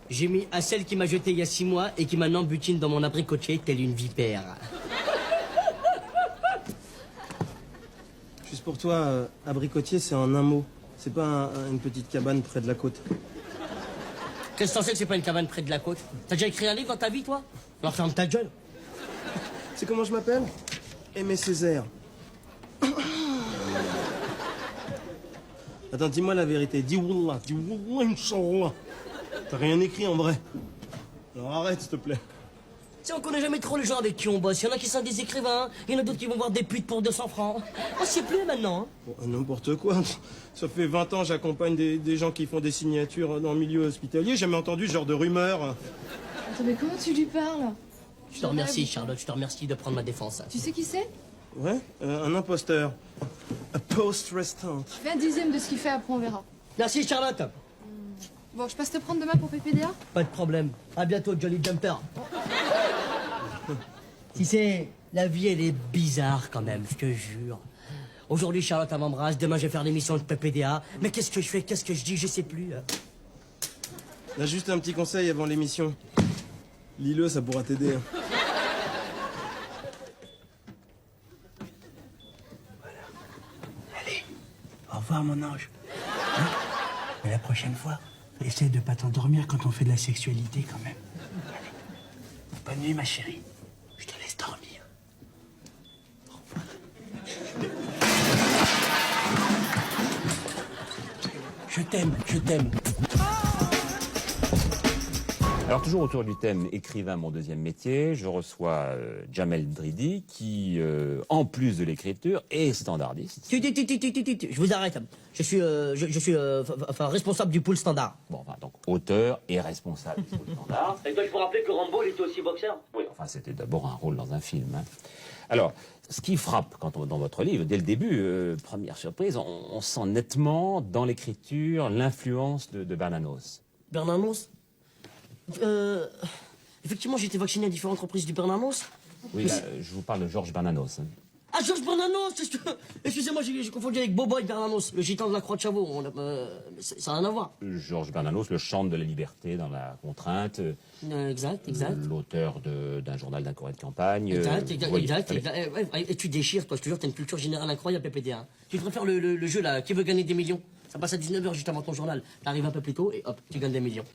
J'ai mis à celle qui m'a jeté il y a 6 mois et qui maintenant butine dans mon abricotier telle une vipère. Juste pour toi, abricotier, c'est en un mot. C'est pas une petite cabane près de la côte. Qu'est-ce que t'en sais que c'est pas une cabane près de la côte? T'as déjà écrit un livre dans ta vie, toi? Alors ferme ta gueule. C'est comment je m'appelle? Aimé Césaire. Attends, dis-moi la vérité. Dis Wallah, Inch'Allah. T'as rien écrit en vrai. Alors arrête, s'il te plaît. Tu sais, on connaît jamais trop les gens avec qui on bosse. Il y en a qui sont des écrivains, il y en a d'autres qui vont voir des putes pour 200 francs. On sait plus maintenant. Hein. Bon, n'importe quoi. Ça fait 20 ans que j'accompagne des gens qui font des signatures dans le milieu hospitalier. J'ai jamais entendu ce genre de rumeur. Attends, mais comment tu lui parles? Je te remercie, Charlotte, je te remercie de prendre ma défense. Tu sais qui c'est? Ouais, un imposteur. A post restant. Fais un dixième de ce qu'il fait, après on verra. Merci, Charlotte. Bon, je passe te prendre demain pour PPDA? Pas de problème. À bientôt, Jolly Jumper. Tu sais, la vie, elle est bizarre quand même, je te jure. Aujourd'hui, Charlotte, elle m'embrasse. Demain, je vais faire l'émission de PPDA. Mais qu'est-ce que je fais? Qu'est-ce que je dis? Je sais plus. Là, juste un petit conseil avant l'émission. Lis-le, ça pourra t'aider. Allez, au revoir mon ange. Hein? Mais la prochaine fois, essaie de pas t'endormir quand on fait de la sexualité quand même. Allez. Bonne nuit ma chérie. Je te laisse dormir. Au revoir. Je t'aime, je t'aime. Alors toujours autour du thème écrivain, mon deuxième métier, je reçois Jamel Dridi qui, en plus de l'écriture, est standardiste. Je vous arrête. Je suis responsable du pool standard. Bon, enfin, donc auteur et responsable du standard. Et dois-je vous rappeler que Rambo, il était aussi boxeur? Oui, enfin, c'était d'abord un rôle dans un film. Hein. Alors, ce qui frappe dans votre livre, dès le début, première surprise, on sent nettement dans l'écriture l'influence de Bernanos. Bernanos? Effectivement, j'ai été vacciné à différentes reprises du Bernanos. Oui, là, je vous parle de Georges Bernanos. Hein. Ah, Georges Bernanos! Excusez-moi, j'ai confondu avec Boboy Bernanos, le gitan de la Croix de Chavaux. Ça n'a rien à voir. Georges Bernanos, le chant de la liberté dans la contrainte. Exact. L'auteur d'un journal d'un courrier de campagne. Exact. Et tu déchires, toi, je te jure, t'as une culture générale incroyable, PPDA. Tu devrais faire le jeu, là, qui veut gagner des millions? Ça passe à 19h juste avant ton journal. T'arrives un peu plus tôt et hop, tu gagnes des millions.